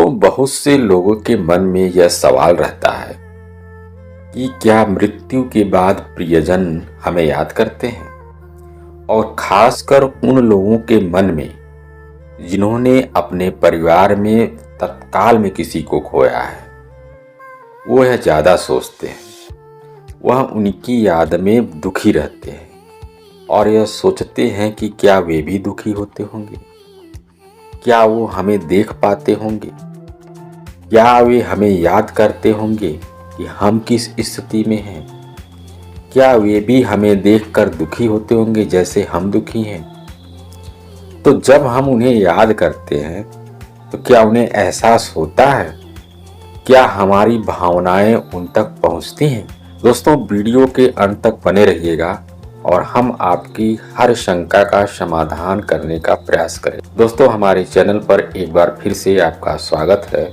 दोस्तों, बहुत से लोगों के मन में यह सवाल रहता है कि क्या मृत्यु के बाद प्रियजन हमें याद करते हैं, और खासकर उन लोगों के मन में जिन्होंने अपने परिवार में तत्काल में किसी को खोया है। वो यह ज़्यादा सोचते हैं, वह उनकी याद में दुखी रहते हैं और यह सोचते हैं कि क्या वे भी दुखी होते होंगे, क्या वो हमें देख पाते होंगे, क्या वे हमें याद करते होंगे कि हम किस स्थिति में हैं, क्या वे भी हमें देखकर दुखी होते होंगे जैसे हम दुखी हैं। तो जब हम उन्हें याद करते हैं तो क्या उन्हें एहसास होता है, क्या हमारी भावनाएं उन तक पहुंचती हैं। दोस्तों, वीडियो के अंत तक बने रहिएगा और हम आपकी हर शंका का समाधान करने का प्रयास करें। दोस्तों, हमारे चैनल पर एक बार फिर से आपका स्वागत है।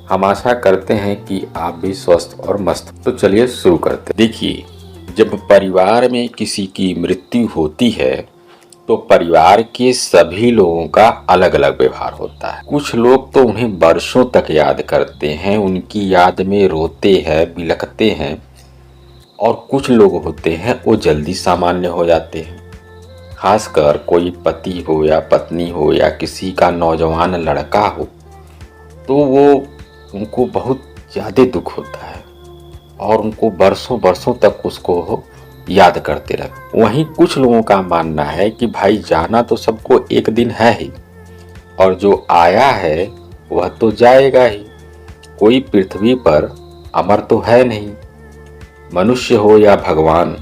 हम आशा करते हैं कि आप भी स्वस्थ और मस्त। तो चलिए शुरू करते हैं। देखिए, जब परिवार में किसी की मृत्यु होती है तो परिवार के सभी लोगों का अलग अलग व्यवहार होता है। कुछ लोग तो उन्हें वर्षों तक याद करते हैं, उनकी याद में रोते हैं, बिलखते हैं, और कुछ लोग होते हैं वो जल्दी सामान्य हो जाते हैं। खासकर कोई पति हो या पत्नी हो या किसी का नौजवान लड़का हो तो वो उनको बहुत ज़्यादा दुख होता है और उनको वर्षों वर्षों तक उसको याद करते रहते। वहीं कुछ लोगों का मानना है कि भाई, जाना तो सबको एक दिन है ही, और जो आया है वह तो जाएगा ही। कोई पृथ्वी पर अमर तो है नहीं, मनुष्य हो या भगवान,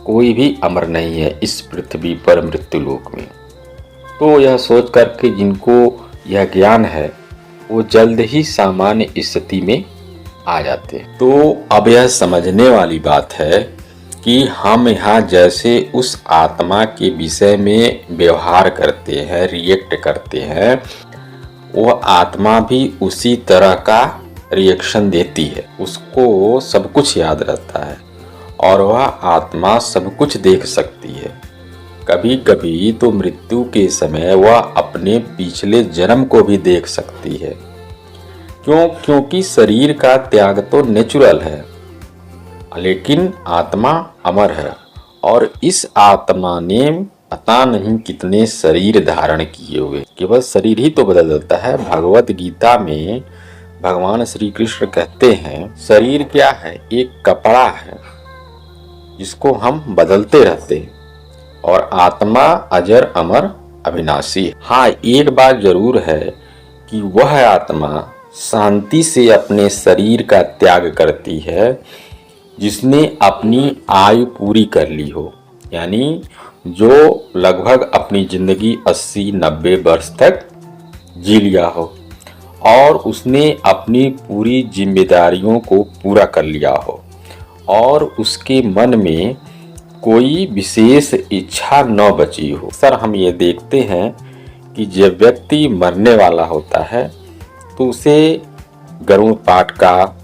कोई भी अमर नहीं है इस पृथ्वी पर मृत्युलोक में। तो यह सोच करके जिनको यह ज्ञान है वो जल्द ही सामान्य स्थिति में आ जाते हैं। तो अब यह समझने वाली बात है कि हम यहाँ जैसे उस आत्मा के विषय में व्यवहार करते हैं, रिएक्ट करते हैं, वह आत्मा भी उसी तरह का रिएक्शन देती है। उसको सब कुछ याद रहता है और वह आत्मा सब कुछ देख सकती है। कभी कभी तो मृत्यु के समय वह अपने पिछले जन्म को भी देख सकती है। क्योंकि शरीर का त्याग तो नेचुरल है, लेकिन आत्मा अमर है और इस आत्मा ने पता नहीं कितने शरीर धारण किए हुए। केवल शरीर ही तो बदल जाता है। भगवत गीता में भगवान श्री कृष्ण कहते हैं, शरीर क्या है, एक कपड़ा है जिसको हम बदलते रहते हैं, और आत्मा अजर अमर अविनाशी है। हाँ, एक बात जरूर है कि वह आत्मा शांति से अपने शरीर का त्याग करती है जिसने अपनी आयु पूरी कर ली हो, यानी जो लगभग अपनी जिंदगी 80-90 वर्ष तक जी लिया हो और उसने अपनी पूरी जिम्मेदारियों को पूरा कर लिया हो और उसके मन में कोई विशेष इच्छा न बची हो। सर, हम ये देखते हैं कि जब व्यक्ति मरने वाला होता है तो उसे गरुड़ पाठ का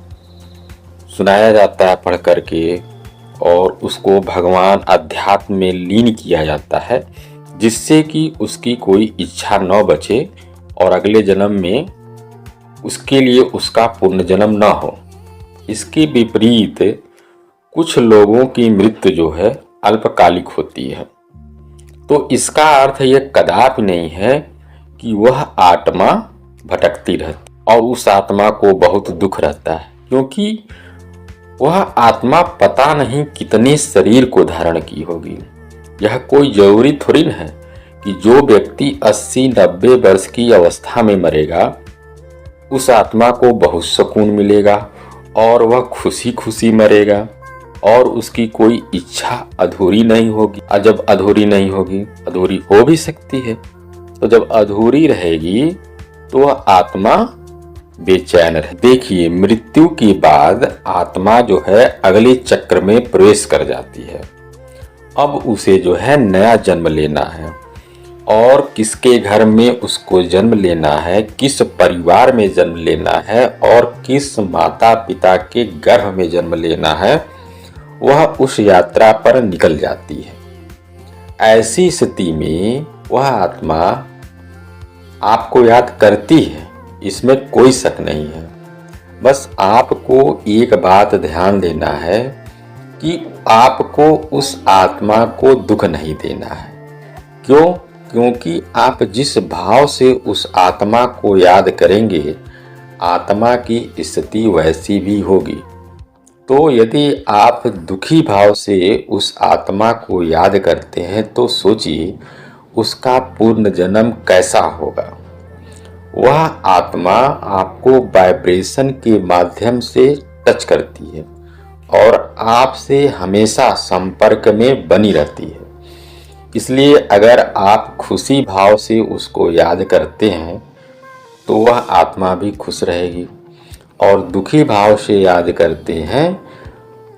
सुनाया जाता है पढ़ करके, और उसको भगवान अध्यात्म में लीन किया जाता है जिससे कि उसकी कोई इच्छा न बचे और अगले जन्म में उसके लिए उसका पुनर्जन्म न हो। इसके विपरीत कुछ लोगों की मृत्यु जो है अल्पकालिक होती है। तो इसका अर्थ यह कदापि नहीं है कि वह आत्मा भटकती रहती और उस आत्मा को बहुत दुख रहता है, क्योंकि वह आत्मा पता नहीं कितने शरीर को धारण की होगी। यह कोई जरूरी थोड़ी न है कि जो व्यक्ति 80-90 वर्ष की अवस्था में मरेगा उस आत्मा को बहुत सुकून मिलेगा और वह खुशी खुशी मरेगा और उसकी कोई इच्छा अधूरी नहीं होगी। और जब अधूरी नहीं होगी, अधूरी हो भी सकती है, तो जब अधूरी रहेगी तो वह आत्मा बेचैन रहे। देखिए, मृत्यु के बाद आत्मा जो है अगले चक्र में प्रवेश कर जाती है। अब उसे जो है नया जन्म लेना है, और किसके घर में उसको जन्म लेना है, किस परिवार में जन्म लेना है और किस माता पिता के गर्भ में जन्म लेना है, वह उस यात्रा पर निकल जाती है। ऐसी स्थिति में वह आत्मा आपको याद करती है, इसमें कोई शक नहीं है। बस आपको एक बात ध्यान देना है कि आपको उस आत्मा को दुख नहीं देना है। क्यों? क्योंकि आप जिस भाव से उस आत्मा को याद करेंगे, आत्मा की स्थिति वैसी भी होगी। तो यदि आप दुखी भाव से उस आत्मा को याद करते हैं तो सोचिए उसका पूर्ण जन्म कैसा होगा। वह आत्मा आपको वाइब्रेशन के माध्यम से टच करती है और आपसे हमेशा संपर्क में बनी रहती है। इसलिए अगर आप खुशी भाव से उसको याद करते हैं तो वह आत्मा भी खुश रहेगी, और दुखी भाव से याद करते हैं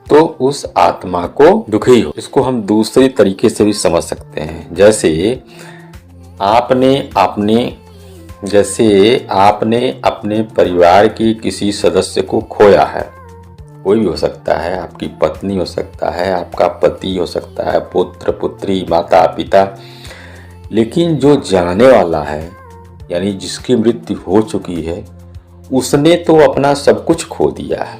तो उस आत्मा को दुखी हो। इसको हम दूसरे तरीके से भी समझ सकते हैं। जैसे आपने अपने परिवार के किसी सदस्य को खोया है। कोई भी हो सकता है, आपकी पत्नी हो सकता है, आपका पति हो सकता है, पुत्र पुत्री, माता पिता। लेकिन जो जाने वाला है, यानी जिसकी मृत्यु हो चुकी है, उसने तो अपना सब कुछ खो दिया है,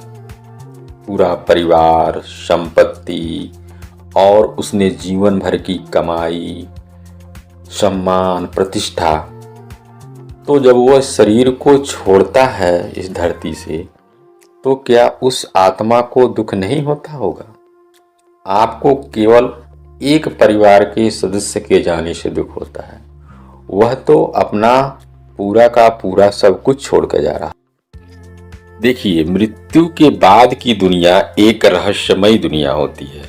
पूरा परिवार, संपत्ति, और उसने जीवन भर की कमाई, सम्मान, प्रतिष्ठा। तो जब वह शरीर को छोड़ता है इस धरती से, तो क्या उस आत्मा को दुख नहीं होता होगा? आपको केवल एक परिवार के सदस्य के जाने से दुख होता है। वह तो अपना पूरा का पूरा सब कुछ छोड़ कर जा रहा। देखिए, मृत्यु के बाद की दुनिया एक रहस्यमय दुनिया होती है,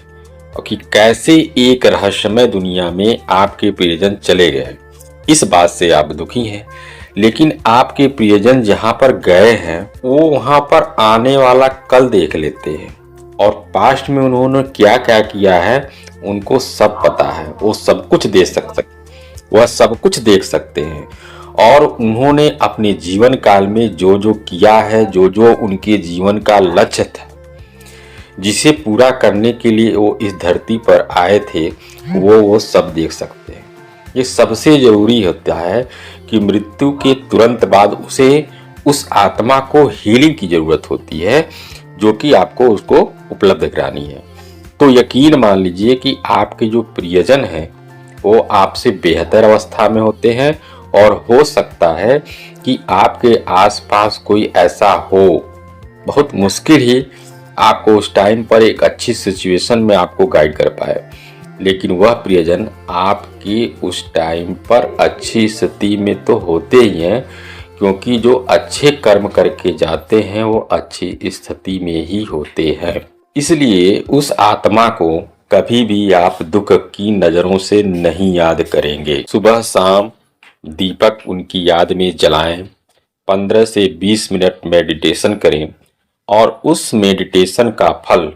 और कि कैसे एक रहस्यमय दुनिया में आपके प्रियजन चले गए, इस बात से आप दुखी हैं। लेकिन आपके प्रियजन जहां पर गए हैं, वो वहां पर आने वाला कल देख लेते हैं, और पास्ट में उन्होंने क्या क्या किया है उनको सब पता है। वो सब कुछ वह सब कुछ देख सकते हैं, और उन्होंने अपने जीवन काल में जो जो किया है, जो जो उनके जीवन का लक्ष्य था, जिसे पूरा करने के लिए वो इस धरती पर आए थे, वो सब देख सकते हैं। ये सबसे जरूरी होता है कि मृत्यु के तुरंत बाद उस आत्मा को हीलिंग की जरूरत होती है, जो कि आपको उसको उपलब्ध करानी है। तो यकीन मान लीजिए कि आपके जो प्रियजन हैं वो आपसे बेहतर अवस्था में होते हैं, और हो सकता है कि आपके आसपास कोई ऐसा हो, बहुत मुश्किल ही आपको उस टाइम पर एक अच्छी सिचुएशन में आपको गाइड कर पाए। लेकिन वह प्रियजन आपकी उस टाइम पर अच्छी स्थिति में तो होते ही हैं, क्योंकि जो अच्छे कर्म करके जाते हैं वो अच्छी स्थिति में ही होते हैं। इसलिए उस आत्मा को कभी भी आप दुख की नजरों से नहीं याद करेंगे। सुबह शाम दीपक उनकी याद में जलाएं, 15 से 20 मिनट मेडिटेशन करें, और उस मेडिटेशन का फल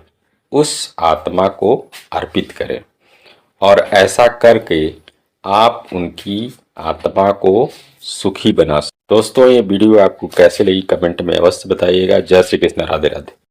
उस आत्मा को अर्पित करें। और ऐसा करके आप उनकी आत्मा को सुखी बना सकते। दोस्तों, ये वीडियो आपको कैसे लगी कमेंट में अवश्य बताइएगा। जय श्री कृष्ण, राधे राधे।